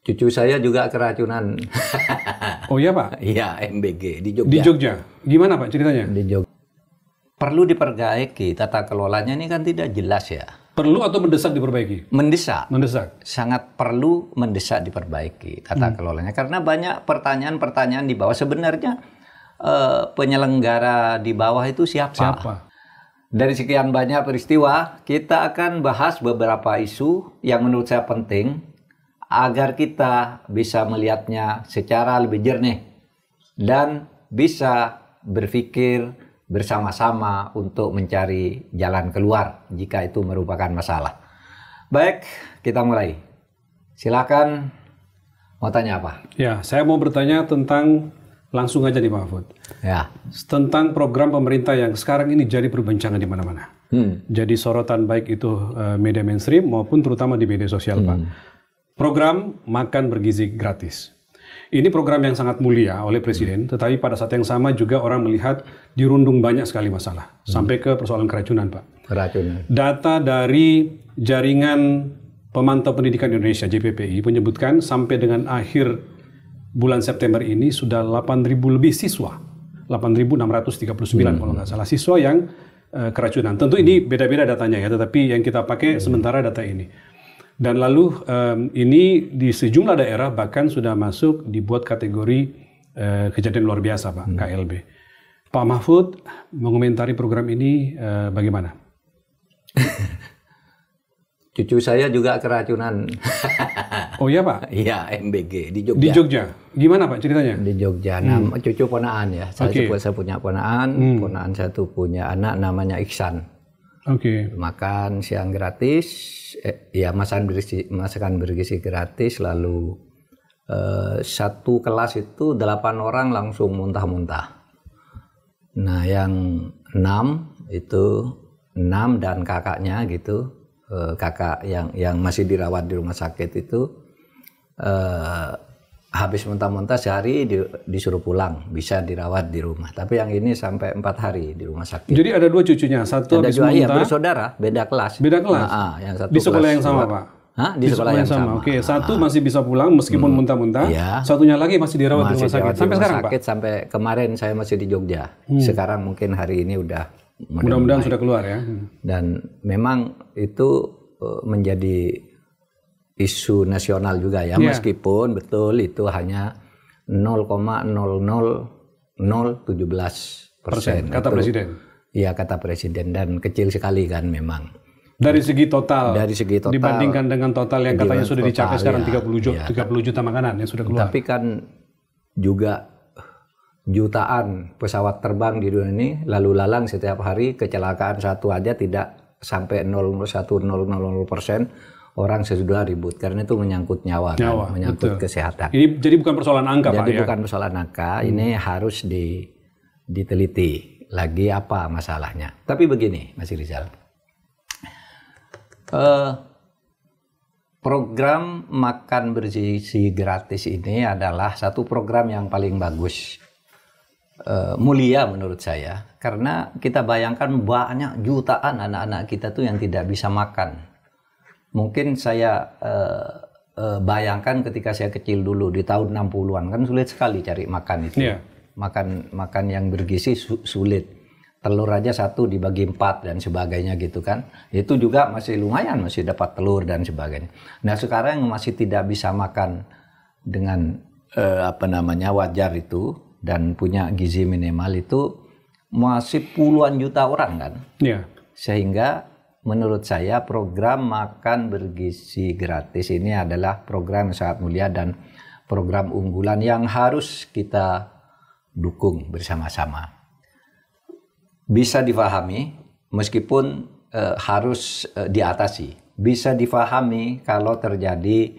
Cucu saya juga keracunan. Oh iya Pak? Iya, MBG di Jogja. Di Jogja. Gimana Pak ceritanya? Di Jogja. Perlu diperbaiki, tata kelolanya ini kan tidak jelas ya. Perlu atau mendesak diperbaiki? Mendesak. Mendesak. Sangat perlu mendesak diperbaiki tata kelolanya. Karena banyak pertanyaan-pertanyaan di bawah. Sebenarnya penyelenggara di bawah itu siapa? Dari sekian banyak peristiwa, kita akan bahas beberapa isu yang menurut saya penting agar kita bisa melihatnya secara lebih jernih dan bisa berpikir bersama-sama untuk mencari jalan keluar jika itu merupakan masalah. Baik, kita mulai. Silakan, mau tanya apa? Ya, saya mau bertanya tentang, langsung aja nih Pak Mahfud. Ya. Tentang program pemerintah yang sekarang ini jadi perbincangan di mana-mana. Jadi sorotan baik itu media mainstream maupun terutama di media sosial Pak. Program makan bergizi gratis. Ini program yang sangat mulia oleh Presiden, tetapi pada saat yang sama juga orang melihat dirundung banyak sekali masalah. Sampai ke persoalan keracunan Pak. Keracunan. Data dari Jaringan Pemantau Pendidikan Indonesia, JPPI, menyebutkan sampai dengan akhir bulan September ini sudah 8.000 lebih siswa. 8.639 kalau nggak salah siswa yang keracunan. Tentu ini beda-beda datanya ya, tetapi yang kita pakai sementara data ini. Dan lalu ini di sejumlah daerah bahkan sudah masuk dibuat kategori kejadian luar biasa Pak, KLB. Pak Mahfud mengomentari program ini bagaimana? Cucu saya juga keracunan. Oh iya Pak? Iya, MBG di Jogja. Di Jogja. Gimana Pak ceritanya? Di Jogja. Cucu ponaan ya. Saya punya ponaan. Ponaan satu punya anak namanya Iksan. Makan siang gratis, ya masakan bergizi gratis, lalu satu kelas itu 8 orang langsung muntah-muntah. Nah yang 6 dan kakaknya gitu, kakak yang masih dirawat di rumah sakit itu habis muntah-muntah sehari disuruh pulang, bisa dirawat di rumah. Tapi yang ini sampai 4 hari di rumah sakit. Jadi ada 2 cucunya, satu habis muntah. Iya, bersaudara, beda kelas. Beda kelas? Yang satu di sekolah kelas yang sama Pak? Di sekolah yang sama. Oke, satu masih bisa pulang meskipun muntah-muntah, satunya lagi masih dirawat di rumah sakit. Sampai sekarang Pak? Sampai kemarin saya masih di Jogja. Sekarang mungkin hari ini udah mudah-mudahan sudah keluar ya. Dan memang itu menjadi isu nasional juga ya, meskipun betul itu hanya 0,00017%. Kata Presiden. Iya kata Presiden, dan kecil sekali kan memang. Dari segi total. Dibandingkan dengan total yang katanya sudah dicapai sekarang 30 juta makanan yang sudah keluar. Tapi kan juga jutaan pesawat terbang di dunia ini lalu lalang setiap hari, kecelakaan satu aja tidak sampai 0,100%. Orang sudah ribut karena itu menyangkut nyawa kan? Menyangkut kesehatan. Ini jadi bukan persoalan angka Pak ya? Jadi bukan persoalan angka, ini harus diteliti lagi apa masalahnya. Tapi begini Mas Rizal, program makan bergizi gratis ini adalah satu program yang paling bagus, mulia menurut saya, karena kita bayangkan banyak jutaan anak-anak kita tuh yang tidak bisa makan. Mungkin saya bayangkan ketika saya kecil dulu di tahun 60-an kan sulit sekali cari makan itu. Makan yang bergizi sulit. Telur aja satu dibagi 4 dan sebagainya gitu kan. Itu juga masih lumayan, masih dapat telur dan sebagainya. Nah sekarang masih tidak bisa makan dengan wajar itu dan punya gizi minimal itu masih puluhan juta orang kan. Sehingga menurut saya program makan bergizi gratis ini adalah program yang sangat mulia dan program unggulan yang harus kita dukung bersama-sama. Bisa difahami meskipun harus diatasi. Bisa difahami kalau terjadi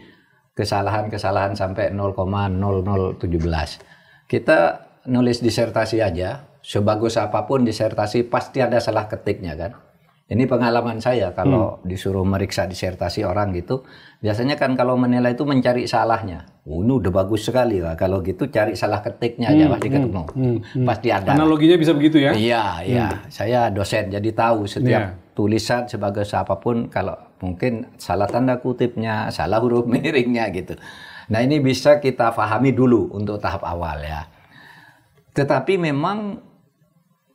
kesalahan-kesalahan sampai 0,0017. Kita nulis disertasi aja, sebagus apapun disertasi pasti ada salah ketiknya kan. Ini pengalaman saya kalau disuruh meriksa disertasi orang gitu, biasanya kan kalau menilai itu mencari salahnya. Ini udah bagus sekali lah. Kalau gitu cari salah ketiknya aja pasti ketemu. Pasti ada. Analoginya bisa begitu ya? Iya, iya. Saya dosen jadi tahu setiap tulisan sebagus apapun kalau mungkin salah tanda kutipnya, salah huruf miringnya gitu. Nah ini bisa kita pahami dulu untuk tahap awal ya. Tetapi memang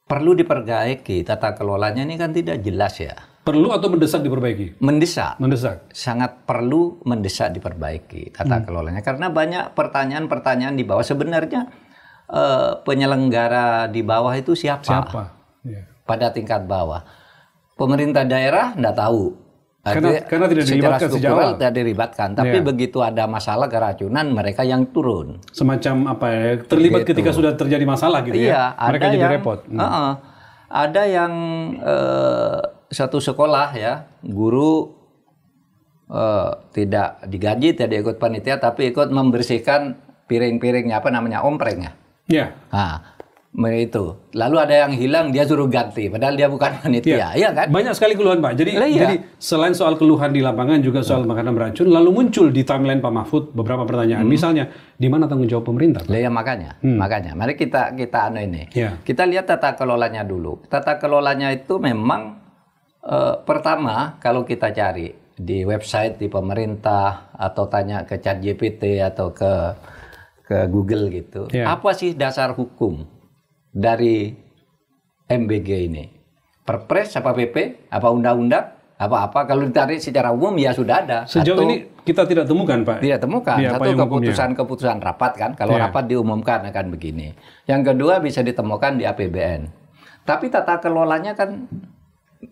perlu diperbaiki, tata kelolanya ini kan tidak jelas ya. Perlu atau mendesak diperbaiki? Mendesak. Mendesak. Sangat perlu mendesak diperbaiki tata kelolanya. Karena banyak pertanyaan-pertanyaan di bawah. Sebenarnya penyelenggara di bawah itu siapa? Siapa? Ya. Pada tingkat bawah. Pemerintah daerah tidak tahu. Karena tidak dilibatkan sejak awal. Tidak dilibatkan. Tapi begitu ada masalah keracunan, mereka yang turun. Semacam apa ya? Terlibat ketika sudah terjadi masalah gitu ya? Mereka jadi repot. Ada yang satu sekolah ya, guru tidak digaji, tidak ikut panitia, tapi ikut membersihkan piring-piringnya, apa namanya, omprengnya. Ya. Nah, itu. Lalu ada yang hilang, dia suruh ganti, padahal dia bukan panitia, iya kan? Banyak sekali keluhan Pak. Jadi selain soal keluhan di lapangan, juga soal makanan beracun, lalu muncul di timeline Pak Mahfud beberapa pertanyaan. Misalnya, di mana tanggung jawab pemerintah? Ya makanya. Mari kita ini. Kita lihat tata kelolanya dulu. Tata kelolanya itu memang pertama kalau kita cari di website di pemerintah atau tanya ke ChatGPT atau ke Google gitu. Apa sih dasar hukum dari MBG ini? Perpres apa PP? Apa undang-undang? Apa-apa? Kalau ditarik secara umum ya sudah ada. Sejauh ini kita tidak temukan Pak? Tidak temukan. Satu keputusan rapat kan. Kalau rapat diumumkan akan begini. Yang kedua bisa ditemukan di APBN. Tapi tata kelolanya kan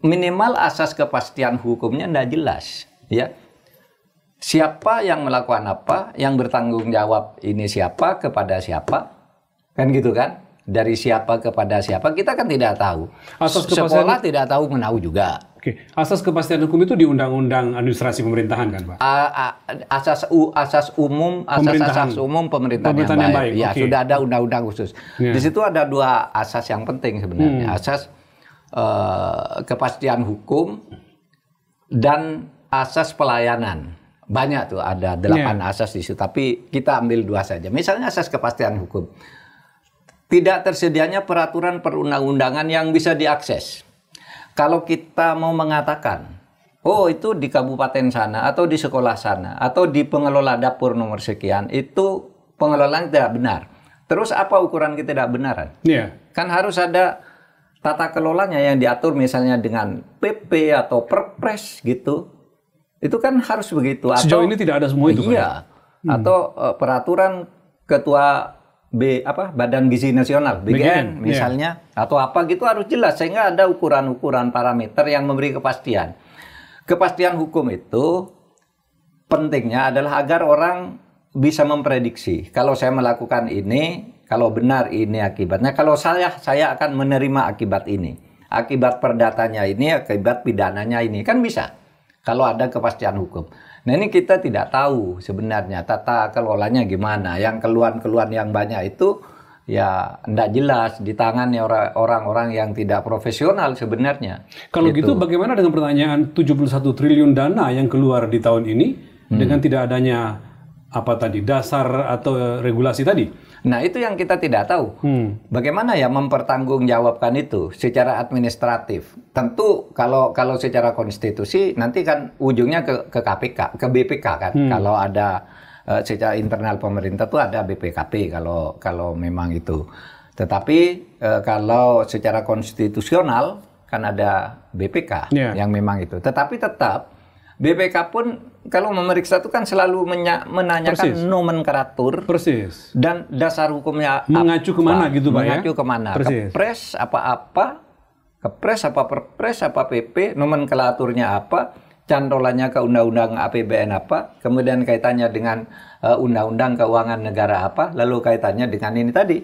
minimal asas kepastian hukumnya tidak jelas. Ya. Siapa yang melakukan apa? Yang bertanggung jawab ini siapa? Kepada siapa? Kan gitu kan? Dari siapa kepada siapa kita kan tidak tahu. Sekolah tidak tahu menahu juga. Oke, asas kepastian hukum itu di Undang-Undang Administrasi Pemerintahan kan Pak? Asas umum pemerintahan yang baik. Ya sudah ada undang-undang khusus. Di situ ada dua asas yang penting sebenarnya. Asas kepastian hukum dan asas pelayanan. Banyak tuh, ada 8 asas di situ. Tapi kita ambil 2 saja. Misalnya asas kepastian hukum. Tidak tersedianya peraturan perundang-undangan yang bisa diakses. Kalau kita mau mengatakan, oh itu di kabupaten sana, atau di sekolah sana, atau di pengelola dapur nomor sekian, itu pengelolaan tidak benar. Terus apa ukuran ketidakbenaran? Kan harus ada tata kelolanya yang diatur misalnya dengan PP atau Perpres gitu. Itu kan harus begitu. Sejauh ini tidak ada semua itu. Iya. Atau peraturan ketua Badan Gizi Nasional, BGN misalnya, atau apa gitu harus jelas sehingga ada ukuran-ukuran parameter yang memberi kepastian. Kepastian hukum itu pentingnya adalah agar orang bisa memprediksi. Kalau saya melakukan ini, kalau benar ini akibatnya. Kalau saya akan menerima akibat ini. Akibat perdatanya ini, akibat pidananya ini. Kan bisa. Kalau ada kepastian hukum. Nah ini kita tidak tahu sebenarnya tata kelolanya gimana. Yang keluhan-keluhan yang banyak itu ya tidak jelas di tangannya orang-orang yang tidak profesional sebenarnya. Kalau gitu bagaimana dengan pertanyaan 71 triliun dana yang keluar di tahun ini dengan tidak adanya dasar atau regulasi tadi? Nah itu yang kita tidak tahu. Bagaimana ya mempertanggungjawabkan itu secara administratif? Tentu kalau secara konstitusi nanti kan ujungnya ke KPK, ke BPK kan. Kalau ada secara internal pemerintah tuh ada BPKP kalau memang itu. Tetapi kalau secara konstitusional kan ada BPK yang memang itu. Tetapi tetap BPK pun kalau memeriksa itu kan selalu menanyakan nomenklatur dan dasar hukumnya mengacu kemana gitu Pak mengacu kemana Kepres apa Kepres apa Perpres apa PP, nomenklaturnya apa, cantolannya ke undang-undang APBN apa, kemudian kaitannya dengan undang-undang keuangan negara apa, lalu kaitannya dengan ini tadi